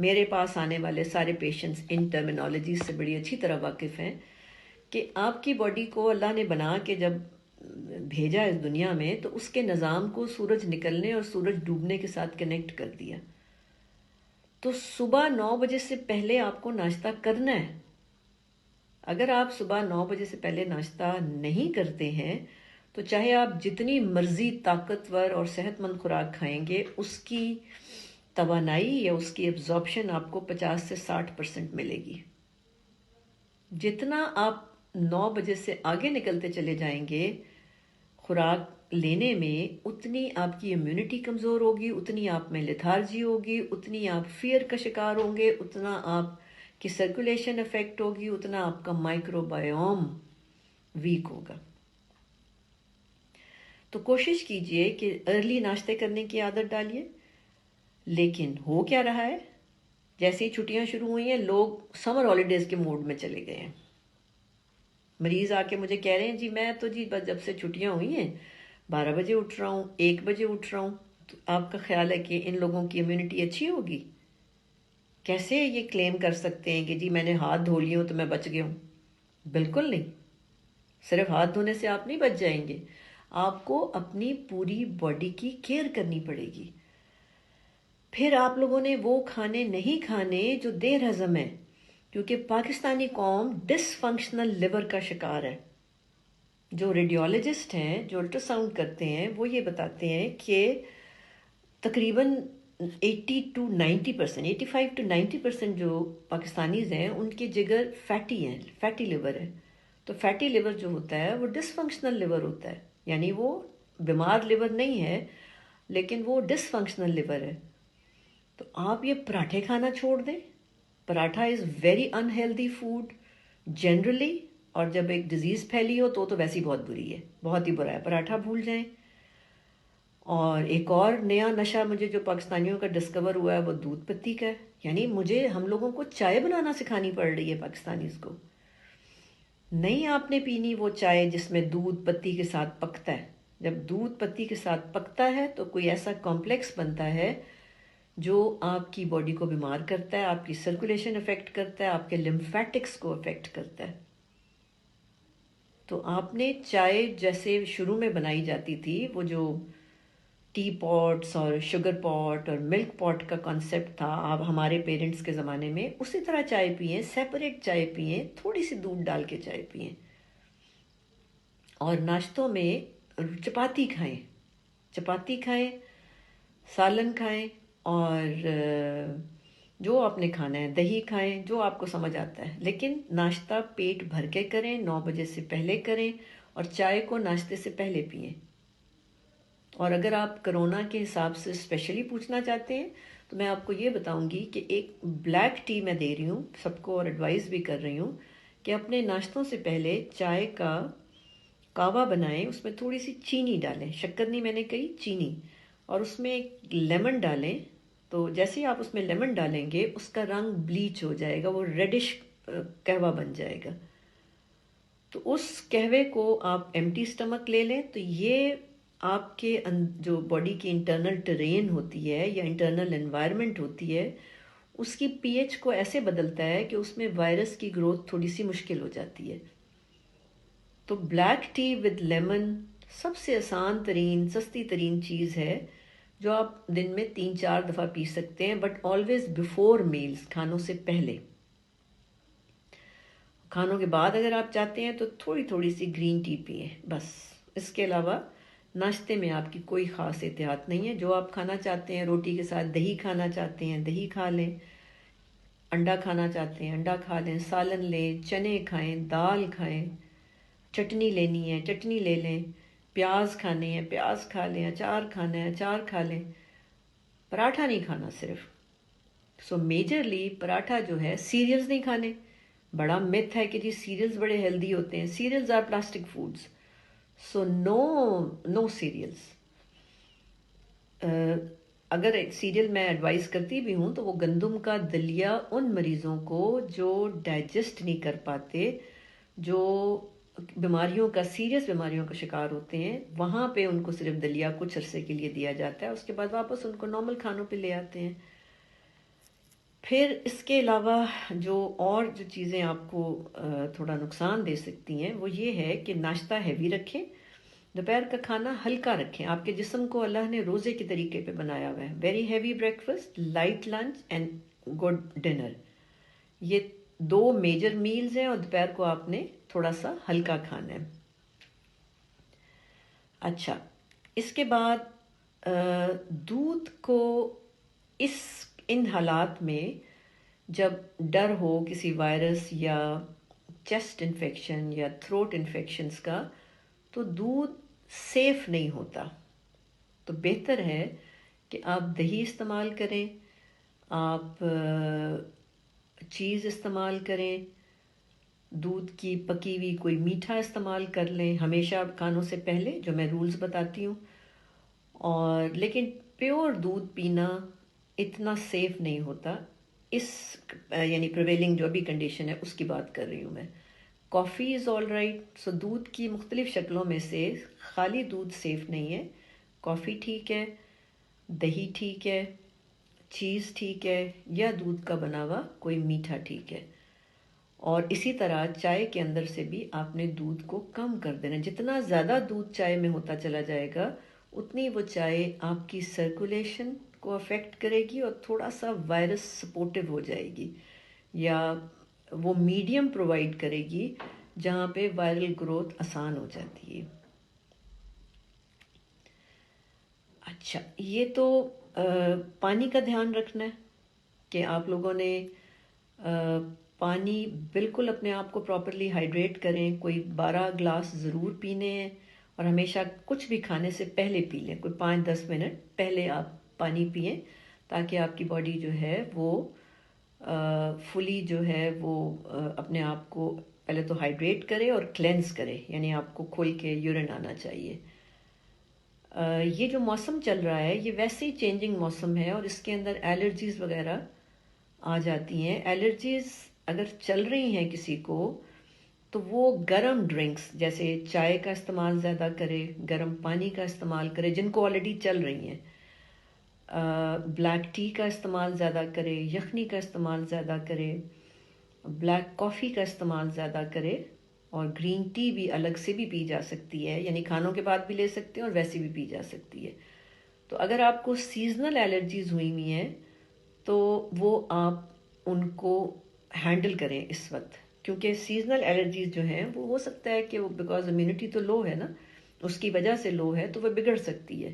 میرے پاس آنے والے سارے پیشنٹس ان ٹرمینالوجیز سے بڑی اچھی طرح واقف ہیں کہ آپ کی باڈی کو اللہ نے بنا کے جب بھیجا اس دنیا میں تو اس کے نظام کو سورج نکلنے اور سورج ڈوبنے کے ساتھ کنیکٹ کر دیا. تو صبح 9 بجے سے پہلے آپ کو ناشتہ کرنا ہے. اگر آپ صبح 9 بجے سے پہلے ناشتہ نہیں کرتے ہیں تو چاہے آپ جتنی مرضی طاقتور اور صحت مند خوراک کھائیں گے، اس کی توانائی یا اس کی ایبزارپشن آپ کو 50 سے 60% ملے گی. جتنا آپ 9 بجے سے آگے نکلتے چلے جائیں گے خوراک لینے میں، اتنی آپ کی امیونٹی کمزور ہوگی، اتنی آپ میں لیتھارجی ہوگی، اتنی آپ فیئر کا شکار ہوں گے، اتنا آپ کی سرکولیشن افیکٹ ہوگی، اتنا آپ کا مائکرو بایوم ویک ہوگا. تو کوشش کیجئے کہ ارلی ناشتے کرنے کی عادت ڈالیے. لیکن ہو کیا رہا ہے، جیسے ہی چھٹیاں شروع ہوئی ہیں لوگ سمر ہالیڈیز کے موڈ میں چلے گئے ہیں. مریض آ کے مجھے کہہ رہے ہیں جی میں تو بس جب سے چھٹیاں ہوئی ہیں 12 بجے اٹھ رہا ہوں، 1 بجے اٹھ رہا ہوں. تو آپ کا خیال ہے کہ ان لوگوں کی امیونٹی اچھی ہوگی؟ کیسے یہ کلیم کر سکتے ہیں کہ جی میں نے ہاتھ دھو لیے ہوں تو میں بچ گیا ہوں؟ بالکل نہیں. صرف ہاتھ دھونے سے آپ نہیں بچ جائیں گے، آپ کو اپنی پوری باڈی کی کیئر کرنی پڑے گی. پھر آپ لوگوں نے وہ کھانے نہیں کھانے جو دیر ہضم ہے، کیونکہ پاکستانی قوم ڈس فنکشنل لیور کا شکار ہے. جو ریڈیولوجسٹ ہیں، جو الٹرا ساؤنڈ کرتے ہیں، وہ یہ بتاتے ہیں کہ تقریباً 80 to 90%، 85 to 90% جو پاکستانیز ہیں ان کے جگر فیٹی ہیں، فیٹی لیور ہے. تو فیٹی لیور جو ہوتا ہے وہ ڈس فنکشنل لیور ہوتا ہے، یعنی وہ بیمار لیور نہیں ہے لیکن وہ ڈس فنکشنل لیور ہے. تو آپ یہ پراٹھے کھانا چھوڑ دیں. Paratha is very unhealthy food generally, اور جب ایک ڈیزیز پھیلی ہو تو ویسی بہت بری ہے، بہت ہی برا ہے. پراٹھا بھول جائیں. اور ایک اور نیا نشہ مجھے جو پاکستانیوں کا ڈسکور ہوا ہے وہ دودھ پتی کا ہے. یعنی ہم لوگوں کو چائے بنانا سکھانی پڑ رہی ہے پاکستانیز کو. نہیں آپ نے پینی وہ چائے جس میں دودھ پتی کے ساتھ پکتا ہے. جب دودھ پتی کے ساتھ پکتا ہے تو کوئی ایسا کمپلیکس بنتا ہے جو آپ کی باڈی کو بیمار کرتا ہے، آپ کی سرکولیشن افیکٹ کرتا ہے، آپ کے لمفیٹکس کو افیکٹ کرتا ہے. تو آپ نے چائے جیسے شروع میں بنائی جاتی تھی، وہ جو ٹی پاٹس اور شوگر پاٹ اور ملک پاٹ کا کانسیپٹ تھا آپ ہمارے پیرنٹس کے زمانے میں، اسی طرح چائے پئیں، سیپریٹ چائے پئیں، تھوڑی سی دودھ ڈال کے چائے پئیں. اور ناشتوں میں چپاتی کھائیں، چپاتی کھائیں، سالن کھائیں، اور جو آپ نے کھانا ہے دہی کھائیں، جو آپ کو سمجھ آتا ہے. لیکن ناشتہ پیٹ بھر کے کریں، 9 بجے سے پہلے کریں، اور چائے کو ناشتے سے پہلے پئیں. اور اگر آپ کرونا کے حساب سے اسپیشلی پوچھنا چاہتے ہیں تو میں آپ کو یہ بتاؤں گی کہ ایک بلیک ٹی میں دے رہی ہوں سب کو، اور ایڈوائز بھی کر رہی ہوں کہ اپنے ناشتوں سے پہلے چائے کا کہوہ بنائیں، اس میں تھوڑی سی چینی ڈالیں، شکر نہیں میں نے کہی، چینی، اور اس میں ایک لیمن ڈالیں. تو جیسے ہی آپ اس میں لیمن ڈالیں گے اس کا رنگ بلیچ ہو جائے گا، وہ ریڈش قہوہ بن جائے گا. تو اس قہوے کو آپ ایمٹی سٹمک لے لیں. تو یہ آپ کے جو باڈی کی انٹرنل ٹرین ہوتی ہے یا انٹرنل انوائرمنٹ ہوتی ہے، اس کی پی ایچ کو ایسے بدلتا ہے کہ اس میں وائرس کی گروتھ تھوڑی سی مشکل ہو جاتی ہے. تو بلیک ٹی ود لیمن سب سے آسان ترین سستی ترین چیز ہے جو آپ دن میں 3-4 دفعہ پی سکتے ہیں، بٹ آلویز بیفور میلز، کھانوں سے پہلے. کھانوں کے بعد اگر آپ چاہتے ہیں تو تھوڑی تھوڑی سی گرین ٹی پئیں بس. اس کے علاوہ ناشتے میں آپ کی کوئی خاص احتیاط نہیں ہے. جو آپ کھانا چاہتے ہیں، روٹی کے ساتھ دہی کھانا چاہتے ہیں دہی کھا لیں، انڈا کھانا چاہتے ہیں انڈا کھا لیں، سالن لیں، چنے کھائیں، دال کھائیں، چٹنی لینی ہے چٹنی لے لیں، پیاز کھانے ہیں پیاز کھا لیں، اچار کھانا ہے اچار کھا لیں. پراٹھا نہیں کھانا صرف. سو میجرلی پراٹھا جو ہے، سیریلز نہیں کھانے. بڑا مت ہے کہ جی سیریلز بڑے ہیلدی ہوتے ہیں. Cereals are plastic foods, so no cereals. اگر سیریل میں ایڈوائز کرتی بھی ہوں تو وہ گندم کا دلیا ان مریضوں کو جو ڈائجسٹ نہیں کر پاتے، جو بیماریوں کا سیریس بیماریوں کا شکار ہوتے ہیں، وہاں پہ ان کو صرف دلیا کچھ عرصے کے لیے دیا جاتا ہے، اس کے بعد واپس ان کو نارمل کھانوں پہ لے آتے ہیں. پھر اس کے علاوہ جو چیزیں آپ کو تھوڑا نقصان دے سکتی ہیں وہ یہ ہے کہ ناشتہ ہیوی رکھیں، دوپہر کا کھانا ہلکا رکھیں. آپ کے جسم کو اللہ نے روزے کے طریقے پہ بنایا ہوا ہے. Very heavy break fast, light lunch and good dinner, یہ 2 میجر میلز ہیں، اور دوپہر کو آپ نے تھوڑا سا ہلکا کھانا ہے. اچھا، اس کے بعد دودھ کو ان حالات میں جب ڈر ہو کسی وائرس یا چیسٹ انفیکشن یا تھروٹ انفیکشنز کا، تو دودھ سیف نہیں ہوتا. تو بہتر ہے کہ آپ دہی استعمال کریں، آپ چیز استعمال کریں، دودھ کی پکی ہوئی کوئی میٹھا استعمال کر لیں ہمیشہ کھانوں سے پہلے، جو میں رولز بتاتی ہوں. اور لیکن پیور دودھ پینا اتنا سیف نہیں ہوتا، اس یعنی پریویلنگ جو بھی کنڈیشن ہے اس کی بات کر رہی ہوں میں. کافی از آل رائٹ. سو دودھ کی مختلف شکلوں میں سے خالی دودھ سیف نہیں ہے. کافی ٹھیک ہے، دہی ٹھیک ہے، چیز ٹھیک ہے، یا دودھ کا بنا ہوا کوئی میٹھا ٹھیک ہے. اور اسی طرح چائے کے اندر سے بھی آپ نے دودھ کو کم کر دینا. جتنا زیادہ دودھ چائے میں ہوتا چلا جائے گا اتنی وہ چائے آپ کی سرکولیشن کو افیکٹ کرے گی اور تھوڑا سا وائرس سپورٹو ہو جائے گی، یا وہ میڈیم پرووائڈ کرے گی جہاں پہ وائرل گروتھ آسان ہو جاتی ہے. اچھا، یہ تو پانی کا دھیان رکھنا ہے کہ آپ لوگوں نے پانی بالکل اپنے آپ کو پراپرلی ہائیڈریٹ کریں. کوئی 12 گلاس ضرور پینے ہیں، اور ہمیشہ کچھ بھی کھانے سے پہلے پی لیں. کوئی 5-10 منٹ پہلے آپ پانی پئیں تاکہ آپ کی باڈی جو ہے وہ فلی جو ہے وہ اپنے آپ کو پہلے تو ہائیڈریٹ کرے اور کلینز کرے، یعنی آپ کو کھل کے یورین آنا چاہیے. یہ جو موسم چل رہا ہے یہ ویسے ہی چینجنگ موسم ہے، اور اس کے اندر الرجیز وغیرہ آ جاتی ہیں. الرجیز اگر چل رہی ہیں کسی کو تو وہ گرم ڈرنکس جیسے چائے کا استعمال زیادہ کرے، گرم پانی کا استعمال کرے جن کو آلریڈی چل رہی ہیں، بلیک ٹی کا استعمال زیادہ کرے، یخنی کا استعمال زیادہ کرے، بلیک کافی کا استعمال زیادہ کرے. اور گرین ٹی بھی الگ سے بھی پی جا سکتی ہے، یعنی کھانوں کے بعد بھی لے سکتے ہیں اور ویسے بھی پی جا سکتی ہے. تو اگر آپ کو سیزنل الرجیز ہوئی ہوئی ہیں تو وہ آپ ان کو ہینڈل کریں اس وقت، کیونکہ سیزنل الرجیز جو ہیں وہ ہو سکتا ہے کہ وہ بیکاز امیونٹی تو لو ہے نا، اس کی وجہ سے لو ہے تو وہ بگڑ سکتی ہے.